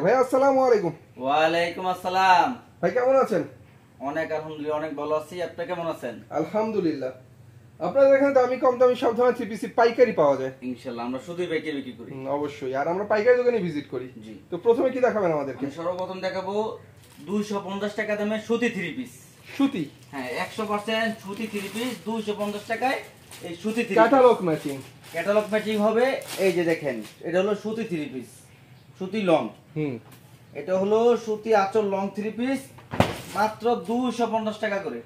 ভাই আসসালামু আলাইকুম। ওয়ালাইকুম আসসালাম। ভাই কেমন আছেন? অনেক আলহামদুলিল্লাহ, অনেক ভালো আছি। আপনি কেমন আছেন? আলহামদুলিল্লাহ। আপনাদের এখানে দামি কম দামি সব ধরনের থ্রি পিসি পাইকারি পাওয়া যায়? ইনশাআল্লাহ আমরা শুধুই পাইকারি বিক্রি করি। অবশ্যই। আর আমরা পাইকারি দোকানে ভিজিট করি। জি। তো প্রথমে কি দেখাবেন আমাদেরকে? আমি সর্বপ্রথম দেখাবো 250 টাকা দামের সুতি থ্রি পিস। সুতি? হ্যাঁ, 100% সুতি থ্রি পিস 250 টাকায়। এই সুতি three catalogue matching. Catalogue matching হবে। এই যে দেখেন, এটা হলো সুতি থ্রি পিস, সুতি লং। এটা হলো সুতি আঁচল লং থ্রি পিস, মাত্র 250 টাকা করে।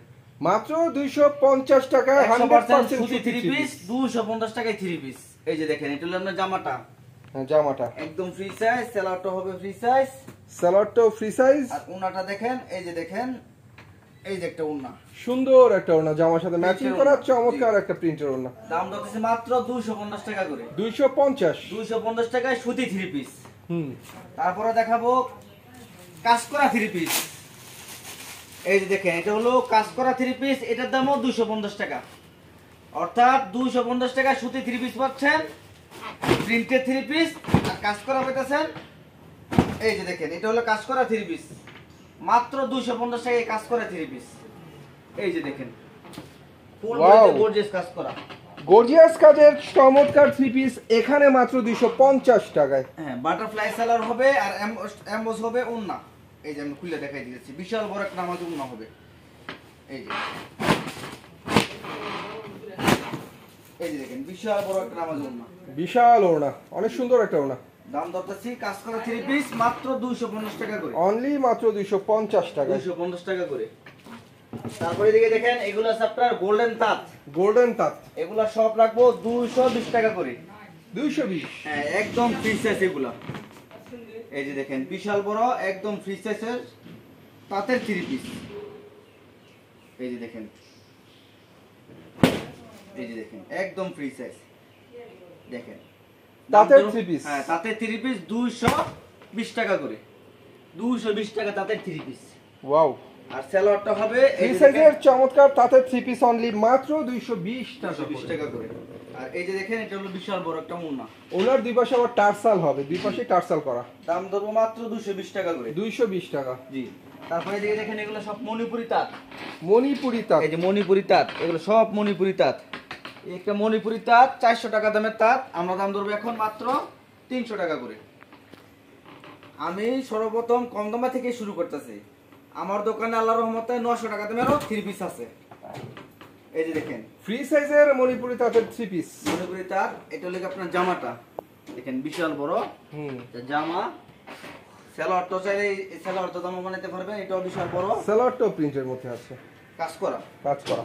মাত্র 250 টাকা 100% সুতি থ্রি পিস, 250 টাকায় থ্রি পিস। এই যে দেখেন, এটা হলো আপনার জামাটা। হ্যাঁ, জামাটা একদম ফ্রি সাইজ, সেলারটা হবে ফ্রি সাইজ, সালোয়ারটাও ফ্রি সাইজ। আর ওন্নাটা দেখেন, এই যে দেখেন, এই যে একটা ওন্না, সুন্দর একটা ওড়না, জামার সাথে ম্যাচিং করা চমৎকার একটা প্রিন্টের ওড়না। দাম দিতেছে মাত্র 250 টাকা করে। 250 টাকায় সুতি থ্রি পিস। তারপরে দেখাবো কাজ করা থ্রি পিস। এই যে দেখেন, এটা হলো কাজ করা থ্রি পিস, এটার দামও 250 টাকা। অর্থাৎ 250 টাকা সুতি থ্রি পিস পাচ্ছেন, প্রিন্টেড থ্রি পিস, আর কাজ করা পেতেছেন। এই যে দেখেন, এটা হলো কাজ করা থ্রি পিস, মাত্র 250 টাকায় কাজ করা থ্রি পিস। এই যে দেখেন, ফুল বডিতে গর্জিয়াস কাজ করা, গর্জিয়াস কাজের চমৎকার থ্রি পিস এখানে মাত্র 250 টাকায়। হ্যাঁ, বাটারফ্লাই সেলার হবে আর এমবোস হবে ওন্না। এই যে আমি খুলে দেখাই দিয়েছি, বিশাল বড় একটা নামাজ ওন্না হবে। এই যে দেখেন, বিশাল বড় একটা নামাজ ওন্না, বিশাল ওড়না, অনেক সুন্দর একটা ওড়না। দাম দরকাছি কাজ করা থ্রি পিস মাত্র 250 টাকা করে। অনলি মাত্র 250 টাকা। 250 টাকা করে। তারপরে এদিকে দেখেন, এগুলো আছে আপনার গোল্ডেন তাঁত। গোল্ডেন তাঁত এগুলা সব রাখবো 220 টাকা করে। 220? হ্যাঁ, একদম ফ্রি সাইজ এগুলা। এই যে দেখেন, বিশাল বড় একদম ফ্রি সাইজের তাঁতের থ্রি পিস। এই যে দেখেন, একদম ফ্রি সাইজ দেখেন, তাঁতের থ্রি পিস। হ্যাঁ, তাঁতের থ্রি পিস 220 টাকা করে। 220 টাকা তাঁতের থ্রি পিস। ওয়াও। আর সেলোয়ারটা হবে এই সাইজের চমৎকার তাঁতের থ্রি পিস অনলি মাত্র 220 টাকা করে। আর এই যে দেখেন, এটা হলো বিশাল বড় একটা মুন্না। ওনার দুই পাশে আবার টার্সাল হবে, দুই পাশে টার্সাল করা। দাম দেবো মাত্র 220 টাকা করে। 220 টাকা। জি। তারপরে এদিকে দেখেন, এগুলো সব মণিপুরি তাঁত। মণিপুরি তাঁত। এই যে মণিপুরি তাঁত, এগুলো সব মণিপুরি তাঁত। এই একটা মণিপুরি তাঁত 400 টাকা দামের তাঁত, আমরা দাম ধরবো এখন মাত্র 300 টাকা করে। আমি সর্বপ্রথম কম দামা থেকে শুরু করতেছি। আমার দোকানে আল্লাহর রহমতে 900 টাকা দামেরও থ্রি পিস আছে। এই যে দেখেন, ফ্রি সাইজের মণিপুরি তাঁতের থ্রি পিস। মণিপুরি তাঁত, এটা হলো আপনার জামাটা দেখেন, বিশাল বড় জামা। সেলোয়ারটা চাইলে সেলোয়ারটা জামা বানাইতে পারবেন, এটাও বিশাল বড়। সেলোয়ারটাও প্রিন্টের মধ্যে আছে, কাজ করা, কাজ করা,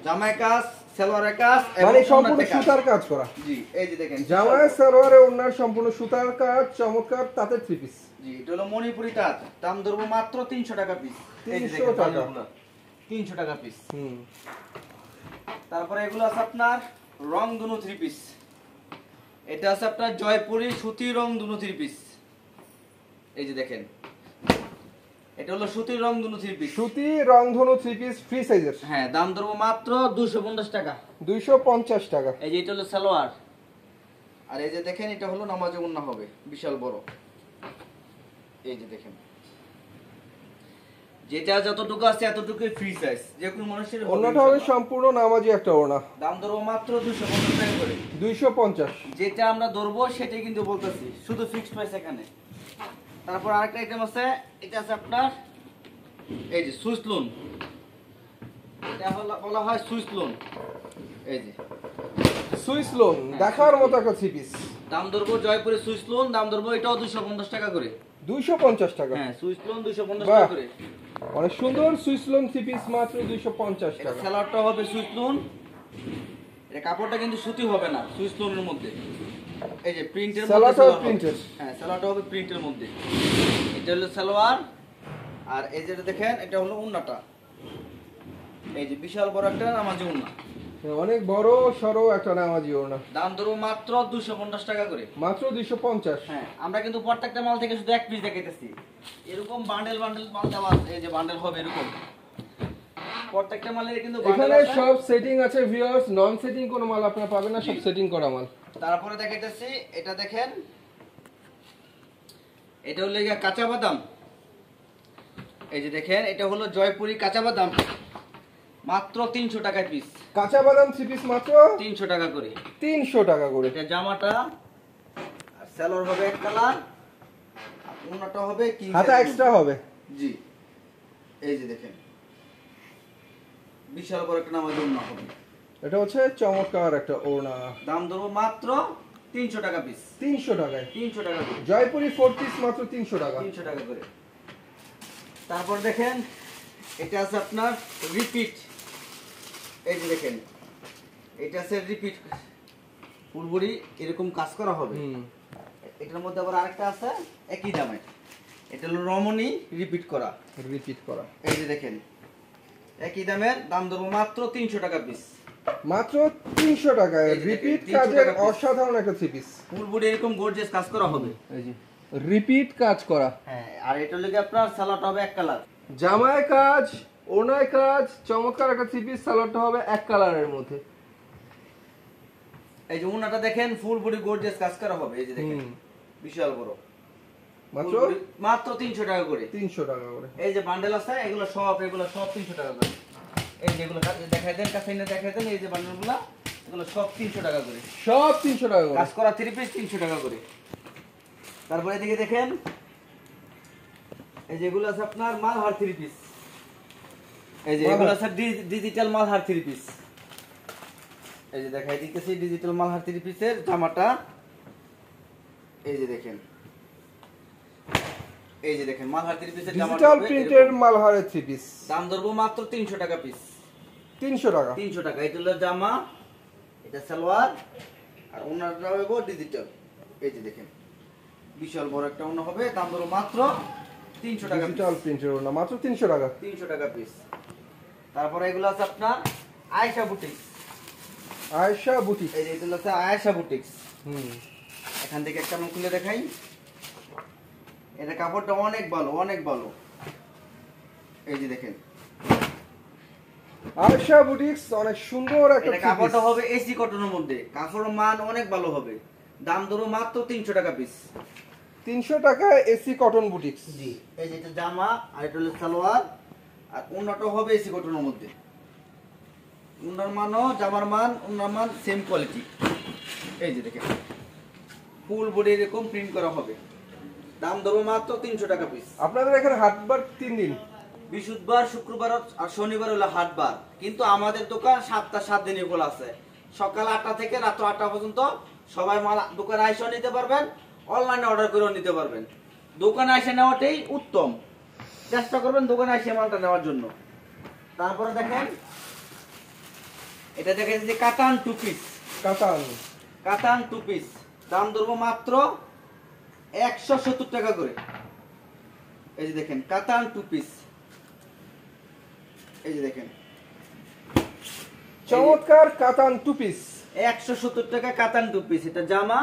জামায় কাজ, সেলোয়ারের কাজ, মানে সম্পূর্ণ সুতার কাজ করা। জি। এই যে দেখেন, জামায় সেলোয়ারে ওনার সম্পূর্ণ সুতার কাজ, চমৎকার তাঁতের থ্রি পিস। জি, এটা হলো মণিপুরি তাঁত, দাম ধরবো মাত্র 300 টাকা পিস। 300 টাকা। 300 টাকা পিস। তারপরে এগুলো আছে আপনার রংধনু থ্রি পিস। এটা আছে আপনার জয়পুরি সুতি রংধনু থ্রি পিস। এই যে দেখেন, এটা হলো সুতির রংধনু থ্রি পিস। সুতি রংধনু থ্রি পিস ফ্রি সাইজের। হ্যাঁ, দাম ধরবো মাত্র 250 টাকা। 250 টাকা। এই যে এটা হলো সালোয়ার, আর এই যে দেখেন, এটা হলো নামাজে ওন্না হবে, বিশাল বড়। এই যে দেখেন, যেটা যতটুকু আছে এতটুকুই ফ্রি সাইজ, যে কোনো মানুষের ওন্নাটা হবে সম্পূর্ণ নামাজি একটা ওড়না। দাম ধরবো মাত্র 250 টাকা করে। 250। যেটা আমরা ধরবো সেটাই কিন্তু বলতেছি, শুধু ফিক্সড প্রাইস এখানে। তারপর আরেকটা আইটেম আছে, এটা আছে আপনার এই যে সুইস লোন, এটা বলা হয় সুইস লোন। এই যে সুইস লোন, দেখার মতো একটা থ্রি পিস। দাম ধরবো জয়পুরের সুইস লোন, দাম ধরবো এটাও 250 টাকা করে। 250 টাকা। হ্যাঁ, সুইস লোন 250 টাকা করে। অনেক সুন্দর সুইস লোন থ্রি পিস মাত্র 250 টাকা। সেলারটা হবে সুইস লোন, এটা কাপড়টা কিন্তু সুতি হবে না, সুইস লোনের মধ্যে। এই যে প্রিন্টের মধ্যে সালোয়ারটা প্রিন্টের। হ্যাঁ, সালোয়ারটা হবে প্রিন্টের মধ্যে। এটা হলো সালোয়ার, আর এই যেটা দেখেন, এটা হলো ওন্নাটা। এই যে বিশাল বড় একটা নামাজি ওন্না, অনেক বড় সরো একটা নামাজি ওড়না। দাম ধরবো মাত্র 250 টাকা করে। মাত্র 250। হ্যাঁ, আমরা কিন্তু প্রত্যেকটা মাল থেকে শুধু এক পিস দেখাইতেছি, এরকম বান্ডেল বান্ডেল মাল দেওয়া আছে। এই যে বান্ডেল হবে এরকম, প্রত্যেকটা মালের কিন্তু এখানে সব সেটিং আছে ভিউয়ার্স, নন সেটিং কোনো মাল আপনারা পাবেন না, সব সেটিং করা মাল। তারপরে দেখাইতেছি, এটা দেখেন, এটা হলো গিয়া কাঁচা বাদাম। এই যে দেখেন এটা হলো জয়পুরি কাঁচা বাদাম, মাত্র 300 টাকায় পিস। কাঁচা বাদাম 3 পিস মাত্র 300 টাকা করে। 300 টাকা করে। এটা জামাটা আর সেলর হবে এক কালার, আর ওন্নাটা হবে কি হাতা এক্সট্রা হবে। জি, এই যে দেখেন বিশাল বড় একটা নামাজ ওন্না হবে। এটা হচ্ছে চমৎকার একটা ওড়না। দাম ধরবো মাত্র 300 টাকা পিস। 300 টাকায় 300 টাকা করে। জয়পুরি 4 পিস মাত্র 300 টাকা। 300 টাকা করে। তারপর দেখেন এটা আছে আপনার রিপিট। এই যে দেখেন এটা আছে রিপিট, পুরোপুরি এরকম কাজ করা হবে। এটার মধ্যে আবার আরেকটা আছে একই দামে, এটা হলো রমণী রিপিট করা। এই যে দেখেন একই দামের, দাম ধরবো মাত্র 300 টাকা পিস। মাত্র 300 টাকায় এই যে রিপিট 300 কাজের টাকা piece। অসাধারণ একটা 3 পিস। পুরোপুরি এরকম গর্জিয়াস কাজ করা হবে। এই যে রিপিট কাজ করা। হ্যাঁ, আর এটা হলো কি আপনার সালোয়ারটা হবে এক কালার। জামায় কাজ, ওড়নায় কাজ, চমৎকার একটা 3 পিস। সালোয়ারটা হবে এক কালারের মধ্যে। এই যে ওন্নাটা দেখেন ফুল বডি গর্জিয়াস কাজ করা হবে। এই যে দেখেন বিশাল বড়, মাত্র মাত্র 300 টাকা করে। 300 টাকা করে। এই যে বান্ডেল আছে এগুলো সব 300 টাকা করে। এই যেগুলো দেখাই দেন, কাছে এনে দেখাই দেন, এই যে বান্ডেলগুলো এগুলো সব 300 টাকা করে। সব 300 টাকা করে। কাজ করা 3 পিস 300 টাকা করে। তারপরে এদিকে দেখেন এই যেগুলো আছে আপনার মালহার 3 পিস। এই যে এগুলো আছে ডিজিটাল মালহার 3 পিস। এই যে দেখাই দিতেছি ডিজিটাল মালহার 3 পিসের জামাটা। এই যে দেখেন, এই যে দেখেন মালহার 3 পিসের জামাটা ডিজিটাল প্রিন্টের মালহারের 3 পিস। দাম ধরবো মাত্র 300 টাকা পিস। 300 টাকা। 300 টাকা। এটা হলো জামা, এটা সালোয়ার, আর ওন্নাটা হবে ডিজিটাল। এই যে দেখেন বিশাল বড় একটা ওন্না হবে, দাম ধরবো মাত্র 300 টাকা। ডিজিটাল প্রিন্টের ওড়না মাত্র 300 টাকা। 300 টাকা পিস। তারপরে এগুলো আছে আপনার আয়েশা বুটিক্স। আয়েশা বুটিক। এই যে এগুলো আছে আয়েশা বুটিক্স। হুম। এখান থেকে একটা আমি খুলে দেখাই। এটা কাপড়টা অনেক ভালো, অনেক ভালো। এই যে দেখেন আয়েশা বুটিক্স অনেক সুন্দর একটা এটা কাপড়টা হবে এসি কটনের মধ্যে, কাপড়ের মান অনেক ভালো হবে। দাম ধরো মাত্র 300 টাকা পিস। 300 টাকায় এসি কটন বুটিক্স। জি, এই যে এটা জামা, আর এটা হলো সালোয়ার, আর ওন্নাটা হবে এসি কটনের মধ্যে। ওন্নার মানও জামার মান, ওন্নার মান সেম কোয়ালিটি। এই যে দেখেন ফুল বডি এরকম প্রিন্ট করা হবে। দাম ধরো মাত্র 300 টাকা পিস। আপনাদের এখানে হাটবার 3 দিন, বৃহস্পতিবার, শুক্রবার আর শনিবার হলো হাটবার, কিন্তু আমাদের দোকান 7 দিনই খোলা আছে। সকাল 8টা থেকে রাত 8টা পর্যন্ত সবাই মাল দোকানে এসে নিতে পারবেন, অনলাইনে অর্ডার করেও নিতে পারবেন। দোকানে এসে নেওয়াটাই উত্তম, চেষ্টা করবেন দোকানে এসে মালটা নেওয়ার জন্য। তারপরে দেখেন এটা দেখেন যে কাতান 2 পিস। কাতান 2 পিস, দাম ধরবো মাত্র 170 টাকা করে। এই যে দেখেন কাতান 2 পিস। এই যে দেখেন চমৎকার কাতান 2 পিস। 170 টাকা কাতান 2 পিস। এটা জামা,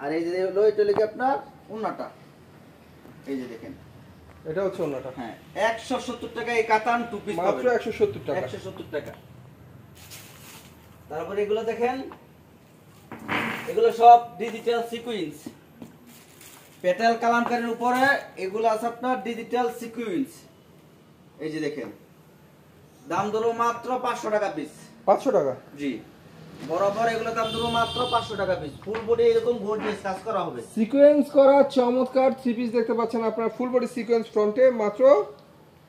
আর এই যে হলো এটা লিখে আপনার ওন্নাটা। এই যে দেখেন এটা হচ্ছে ওন্নাটা। হ্যাঁ, 170 টাকা এই কাতান 2 পিস মাত্র 170 টাকা। 170 টাকা। তারপরে এগুলো দেখেন, এগুলো সব ডিজিটাল সিকোয়েন্স, পেটাল কালামকারীর উপরে এগুলো আছে আপনার ডিজিটাল সিকোয়েন্স। এই যে দেখেন দাম ধরো মাত্র 500 টাকা পিস। 500 টাকা। জি, বরাবর এগুলো দাম ধরো মাত্র 500 টাকা পিস। ফুল বডি এরকম গর্জিয়াস কাজ করা হবে। সিকোয়েন্স করা চমৎকার 3 পিস দেখতে পাচ্ছেন আপনারা, ফুল বডি সিকোয়েন্স ফ্রন্টে মাত্র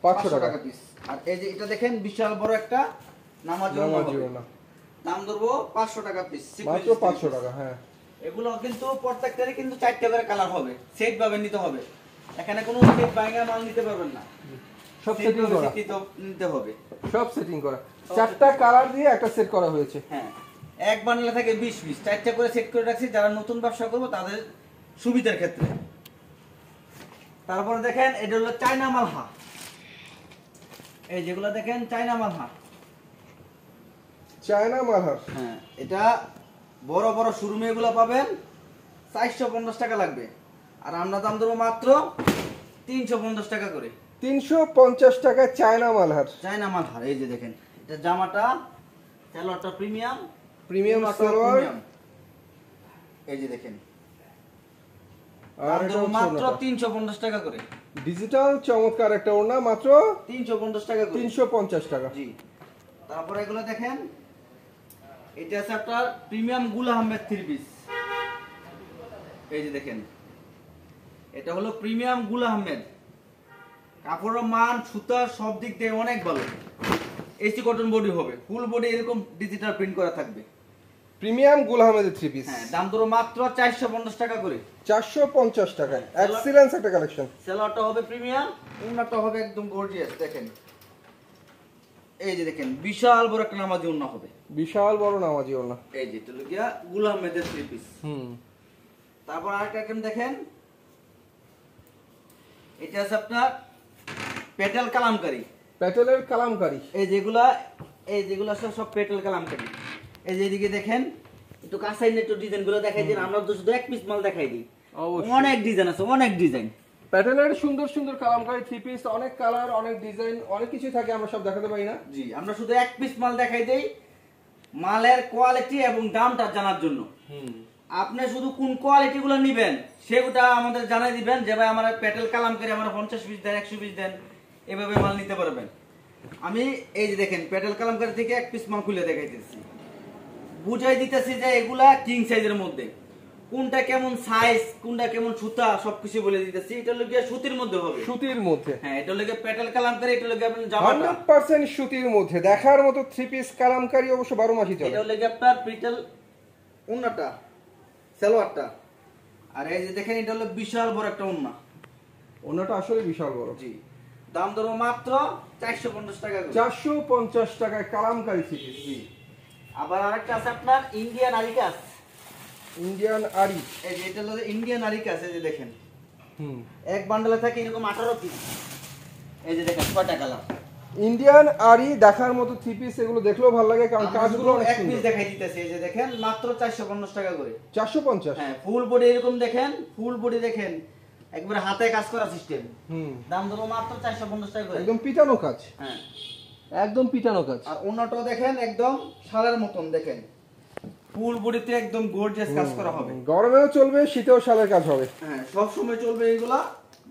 500 টাকা পিস। আর এই যে এটা দেখেন বিশাল বড় একটা নামাজি ওড়না, দাম ধরবো 500 টাকা পিস। মাত্র 500 টাকা। হ্যাঁ, এগুলো কিন্তু প্রত্যেকটারই কিন্তু 4টা করে কালার হবে, সেট ভাবে নিতে হবে। এখানে কোনো সেট ভাঙা মাল নিতে পারবেন না, সব সেটিং করা, নিতে হবে। সব সেটিং করা। 4টা কালার দিয়ে একটা সেট করা হয়েছে। হ্যাঁ, এক বান্ডেলে থাকে 20 পিস, 4টা করে সেট করে রাখছি যারা নতুন ব্যবসা করবে তাদের সুবিধার ক্ষেত্রে। তারপর দেখেন এটা হলো চায়না মালহা। এই যেগুলো দেখেন চায়না মালহা। চায়না মালহার। হ্যাঁ, এটা বড় বড় শোরুমে এগুলো পাবেন 450 টাকা লাগবে, আর আমরা দাম দেবো মাত্র 350 টাকা করে। 350 টাকা চায়না মালহার। চায়না মালহার। এই যে দেখেন এটা জামাটা, সালোয়ারটা প্রিমিয়াম সালোয়ার। এই যে দেখেন আর দাম এটা দেবো হচ্ছে মাত্র ওড়নাটা। 350 টাকা করে। ডিজিটাল চমৎকার একটা ওড়না, মাত্র 350 টাকা করে। 350 টাকা। জি। তারপর এগুলো দেখেন, এটা আছে আপনার প্রিমিয়াম গুল আহমেদ থ্রি পিস। এই যে দেখেন, এটা হলো প্রিমিয়াম গুল আহমেদ। কাপড়ের মান, সুতা সব দিক দিয়ে অনেক ভালো। এসি কটন বডি হবে, ফুল বডি এরকম ডিজিটাল প্রিন্ট করা থাকবে। প্রিমিয়াম গুল আহমেদের থ্রি পিস। হ্যাঁ, দাম ধরো মাত্র 450 টাকা করে। 450 টাকায় এক্সিলেন্স একটা কালেকশন। সেলারটা হবে প্রিমিয়াম, ওড়নাটা হবে একদম গর্জিয়াস। দেখেন, এই যে দেখেন, বিশাল বড় একটা নামাজি ওড়না হবে। বিশাল বড় নামাজি ওড়না। এই যে এটা লগিয়া গুল আহমেদের থ্রি পিস। তারপর আরেকটা আইটেম দেখেন, এটা আছে আপনার পেটেল কালামকারী। প্যাটেলের কালামকারী। এই যেগুলো আছে সব পেটেল কালামকারী। এই যে এদিকে দেখেন, একটু কাছাই একটু ডিজাইন গুলো দেখাই দিন। আমরা তো শুধু এক পিস মাল দেখাই দিই, অনেক ডিজাইন আছে, অনেক ডিজাইন। প্যাটেলের সুন্দর সুন্দর কালামকারী থ্রি পিস, অনেক কালার, অনেক ডিজাইন, অনেক কিছু থাকে, আমরা সব দেখাতে পারি না। জি, আমরা শুধু এক পিস মাল দেখাই দেই মালের কোয়ালিটি এবং দামটা জানার জন্য। আপনি শুধু কোন কোয়ালিটি গুলো নিবেন সেগুলা আমাদের জানাই দিবেন, যে ভাই আমার পেটেল কালামকারী আমার 50 পিস দেন, 100 পিস দেন, এভাবে মাল নিতে পারবেন। আমি এই যে দেখেন, পেটেল কালামকারী থেকে এক পিস মাল খুলে দেখাইতেছি, বুঝাই দিতেছি যে এগুলা কিং সাইজের মধ্যে, কোনটা কেমন সাইজ, কোনটা কেমন সুতা, সবকিছু বলে দিতেছি। এটা হলো গিয়ে সুতির মধ্যে হবে। সুতির মধ্যে। হ্যাঁ, এটা হলো গিয়ে পেটেল কালামকারী, এটা হলো গিয়ে আপনার জামাটা 100% সুতির মধ্যে দেখার মতো থ্রি পিস কালামকারী, অবশ্য 12 মাসই চলে। এটা হলো গিয়ে আপনার পেটেল ওন্নাটা, সালোয়ারটা। আর এই যে দেখেন, এটা হলো বিশাল বড় একটা ওন্না। ওন্নাটা আসলে বিশাল বড়। জি, দাম ধরো মাত্র 450 টাকা করে। 450 টাকায় কালামকারী থ্রি পিস। জি। আবার আরেকটা আছে আপনার ইন্ডিয়ান আরিকাস। ইন্ডিয়ান আরি। এই যে এটা হলো ইন্ডিয়ান আরিকাস। এই যে দেখেন, এক বান্ডলে থাকে এরকম 18 পিস। এই যে দেখেন, 6টা কালার। ইন্ডিয়ান আরি দেখার মতো থ্রি পিস, এগুলো দেখলেও ভালো লাগে, কারণ কাজগুলো অনেক এক পিস সুন্দর। দেখাই দিতেছি। এই যে দেখেন, মাত্র 450 টাকা করে। 450। হ্যাঁ, ফুল বডি এরকম দেখেন, ফুল বডি দেখেন, একবারে হাতে কাজ করা সিস্টেম। দাম ধরো মাত্র 450 টাকা করে। একদম পিটানো কাজ। হ্যাঁ, একদম পিটানো কাজ। আর ওন্নাটাও দেখেন, একদম শালের মতন দেখেন, ফুল বডিতে একদম গর্জিয়াস কাজ করা হবে। গরমেও চলবে, শীতেও শালের কাজ হবে। হ্যাঁ, সব সময় চলবে এগুলা।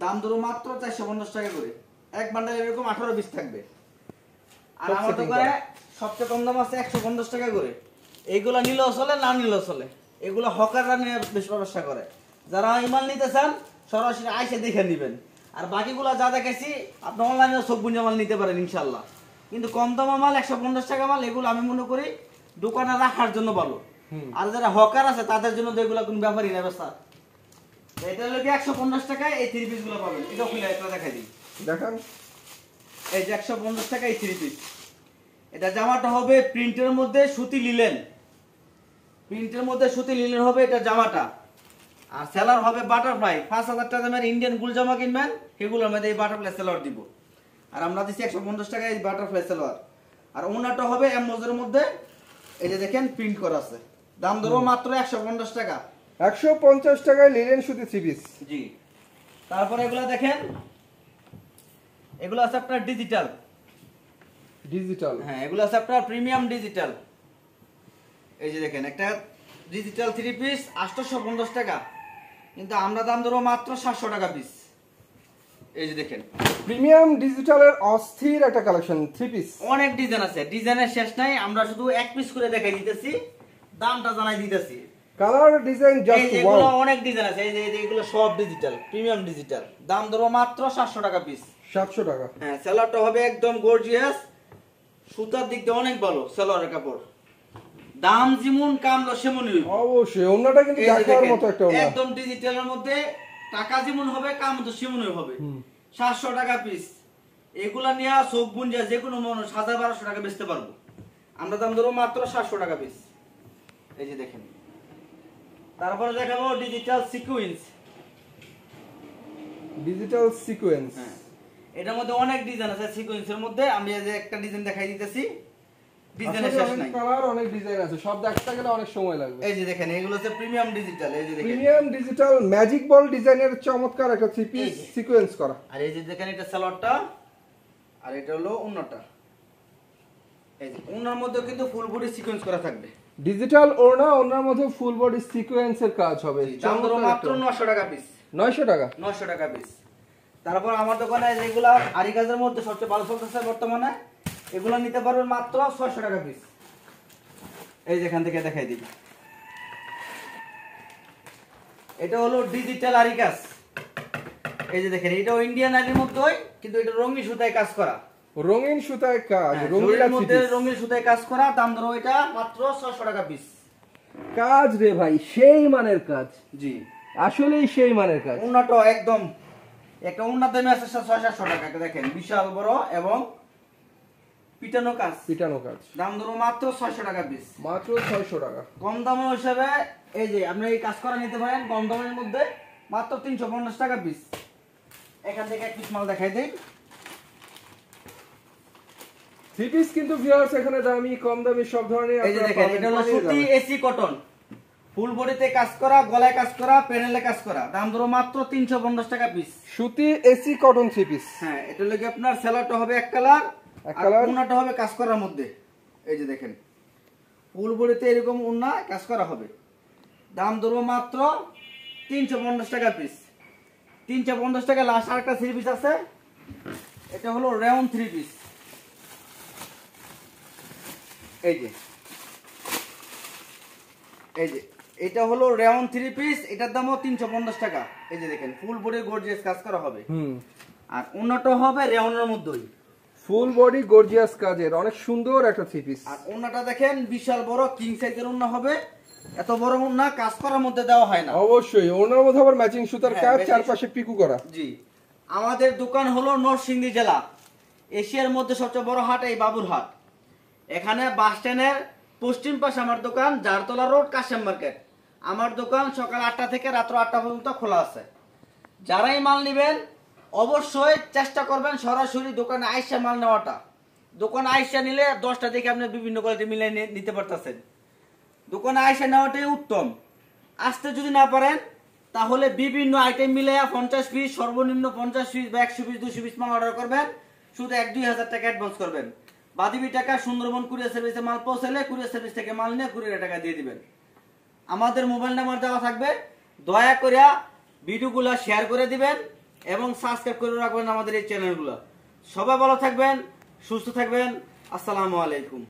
দাম ধরো মাত্র 450 টাকা করে। এক বান্ডাল এরকম 18 পিস থাকবে। আর আমার দোকানে সবচেয়ে কম দাম আছে 150 টাকা করে। এইগুলা নিলেও চলে, না নিলেও চলে। এগুলো হকাররা নিয়ে বেশ ব্যবসা করে। যারা ইমাল নিতে চান সরাসরি আইসে দেখে নেবেন। আর বাকিগুলা যা দেখাইছি আপনি অনলাইনে সব গুঞ্জা মাল নিতে পারেন ইনশাল্লাহ। কিন্তু কম দামা মাল 150 টাকা মাল, এগুলো আমি মনে করি দোকানে রাখার জন্য ভালো। আর যারা হকার আছে তাদের জন্য তো এগুলো কোন ব্যাপারই না ব্যবসা। এটা হলো কি 150 টাকায় এই থ্রি পিস গুলো পাবেন। এটা খুলে একটা দেখাই দিই, দেখান। এই যে 150 টাকা এই থ্রি পিস। এটা জামাটা হবে প্রিন্টের মধ্যে সুতি লিলেন, প্রিন্টের মধ্যে সুতি লিলেন হবে এটা জামাটা। আর সেলার হবে বাটারফ্লাই। 5000 টাকা দামের ইন্ডিয়ান গুল জামা কিনবেন, সেগুলোর মধ্যে এই বাটারফ্লাই সেলার দিব। আর আমরা দিচ্ছি 150 টাকা এই বাটারফ্লাই সেলার। আর ওনাটা হবে এমজের মধ্যে, এই যে দেখেন প্রিন্ট করা আছে। দাম ধরো মাত্র 150 টাকা। 150 টাকায় লিলেন সুতি থ্রি পিস। জি। তারপরে এগুলা দেখেন, এগুলো আছে আপনার ডিজিটাল। ডিজিটাল। হ্যাঁ, এগুলো আছে আপনার প্রিমিয়াম ডিজিটাল। এই যে দেখেন, একটা ডিজিটাল থ্রি পিস 850 টাকা, কিন্তু আমরা দাম ধরো মাত্র 700 টাকা পিস। এই যে দেখেন, প্রিমিয়াম ডিজিটালের অস্থির একটা কালেকশন থ্রি পিস। অনেক ডিজাইন আছে, ডিজাইনের শেষ নাই। আমরা শুধু এক পিস করে দেখাই দিতেছি, দামটা জানাই দিতেছি। কালার ডিজাইন এই জাস্ট যে ওয়াও। এগুলো অনেক ডিজাইন আছে। এই যে এগুলো সব ডিজিটাল, প্রিমিয়াম ডিজিটাল। দাম ধরো মাত্র 700 টাকা পিস। 700 টাকা। হ্যাঁ, সেলারটা হবে একদম গর্জিয়াস, সুতার দিক দিয়ে অনেক ভালো সেলারের কাপড়। দাম যেমন কামলো সেমনই হইব। অবশ্যই ওন্নাটা কিন্তু দেখার মতো একটা ওন্না। একদম ডিজিটালের মধ্যে টাকা যেমন হবে কাম তো সেমনই হবে। 700 টাকা পিস। এগুলা নিয়ে চোখ বুঞ্জা যে কোনো মানুষ 1000-1200 টাকা বেচতে পারবো। আমরা দাম ধরো মাত্র 700 টাকা পিস। এই যে দেখেন, তারপরে দেখাবো ডিজিটাল সিকোয়েন্স। Digital sequence. হ্যাঁ, এটার মধ্যে অনেক ডিজাইন আছে। সিকোয়েন্সের মধ্যে আমি এই যে একটা ডিজাইন দেখাই দিতেছি, ডিজাইনের শেষ নাই। কালার অনেক ডিজাইন আছে, সব দেখতে গেলে অনেক সময় লাগবে। এই যে দেখেন, এগুলো হচ্ছে প্রিমিয়াম ডিজিটাল। এই যে দেখেন, প্রিমিয়াম ডিজিটাল ম্যাজিক বল ডিজাইনের চমৎকার একটা থ্রি পিস সিকোয়েন্স করা। আর এই যে দেখেন, এটা সালোয়ারটা, আর এটা হলো ওন্নাটা। এই যে ওন্নার মধ্যে কিন্তু ফুল বডি সিকোয়েন্স করা থাকবে। ডিজিটাল ওড়না, ওড়নার মধ্যে ফুল বডি সিকোয়েন্সের কাজ হবে। দাম ধরো মাত্র 900 টাকা পিস। 900 টাকা। 900 টাকা পিস। তারপর আমার দোকানে যেগুলা আরি কাজের মধ্যে সবচেয়ে ভালো চলতেছে বর্তমানে, এগুলো নিতে পারবেন মাত্র 600 টাকা পিস। এই যে এখান থেকে দেখাই দিই, এটা হলো ডিজিটাল আরি কাজ। এই যে দেখেন, এটাও ইন্ডিয়ান আরির মধ্যেই, কিন্তু এটা রঙিন সুতায় কাজ করা। রঙিন সুতায় কাজ, রঙিন মধ্যে রঙিন সুতায় কাজ করা। দাম ধরো এটা মাত্র 600 টাকা পিস। কাজ রে ভাই, সেই মানের কাজ। জি, আসলেই সেই মানের কাজ। উন্নত একদম, একটা উন্নত দামে আছে 600-700 টাকা। দেখেন বিশাল বড় এবং পিটানো কাজ। পিটানো কাজ। দাম ধরো মাত্র 600 টাকা পিস। মাত্র 600 টাকা। কম দামের হিসাবে এই যে আপনি এই কাজ করা নিতে পারেন কম দামের মধ্যে মাত্র 350 টাকা পিস। এখান থেকে এক পিস মাল দেখাই দেই। থ্রি পিস কিন্তু ভিউয়ার্স এখানে দামি কম দামি সব ধরনের এই যে দেখেন, এটা হলো সুতি এসি কটন, ফুল বডিতে কাজ করা, গলায় কাজ করা, প্যানেলে কাজ করা। দাম ধরো মাত্র 350 টাকা পিস। সুতি এসি কটন থ্রি পিস। হ্যাঁ, এটা লাগে আপনার সেলারটা হবে এক কালার, এক কালার, উন্নাটা হবে কাজ করার মধ্যে। এই যে দেখেন, ফুল বডিতে এরকম উন্না কাজ করা হবে। দাম ধরো মাত্র 350 টাকা পিস। 350 টাকা। লাস্ট আরেকটা থ্রি পিস আছে, এটা হলো রেওন থ্রি পিস। এই যে এটা হলো রেওন থ্রি পিস, এটার দামও 350 টাকা। এই যে দেখেন, ফুল বডি গর্জিয়াস কাজ করা হবে। আর উন্নাটা হবে রেওনের মধ্যেই, ফুল বডি গর্জিয়াস কাজের অনেক সুন্দর একটা থ্রি পিস। আর উন্নাটা দেখেন বিশাল বড় কিং সাইজের উন্না হবে। এত বড় উন্না কাজ করার মধ্যে দেওয়া হয় না। অবশ্যই ওনার মধ্যে আবার ম্যাচিং সুতার কাজ, ম্যাচিং চারপাশে পিকু করা। জি, আমাদের দোকান হলো নরসিংদী জেলা, এশিয়ার মধ্যে সবচেয়ে বড় হাট এই বাবুরহাট। এখানে বাস স্ট্যান্ডের পশ্চিম পাশে আমার দোকান, জারতলা রোড, কাশেম মার্কেট। আমার দোকান সকাল 8টা থেকে রাত্র 8টা পর্যন্ত খোলা আছে। যারাই মাল নেবেন অবশ্যই চেষ্টা করবেন সরাসরি দোকানে আইসা মাল নেওয়াটা। দোকানে আইসা নিলে 10টা থেকে আপনি বিভিন্ন কোয়ালিটি মিলিয়ে নিতে পারতেছেন। দোকানে আইসা নেওয়াটাই উত্তম। আসতে যদি না পারেন তাহলে বিভিন্ন আইটেম মিলে 50 পিস, সর্বনিম্ন 50 পিস বা 100 পিস 200 পিস মাল অর্ডার করবেন। শুধু 1-2 হাজার টাকা অ্যাডভান্স করবেন। বাদিবি টাকা সুন্দরবন কুরিয়ার সার্ভিসে মাল পৌঁছালে কুরিয়ার সার্ভিস থেকে মাল নিয়ে কুরিয়ার টাকা দিয়ে দিবেন। আমাদের মোবাইল নাম্বার দেওয়া থাকবে, দয়া করে ভিডিওগুলো শেয়ার করে দিবেন এবং সাবস্ক্রাইব করে রাখবেন আমাদের এই চ্যানেলগুলো। সবাই ভালো থাকবেন, সুস্থ থাকবেন। আসসালামু আলাইকুম।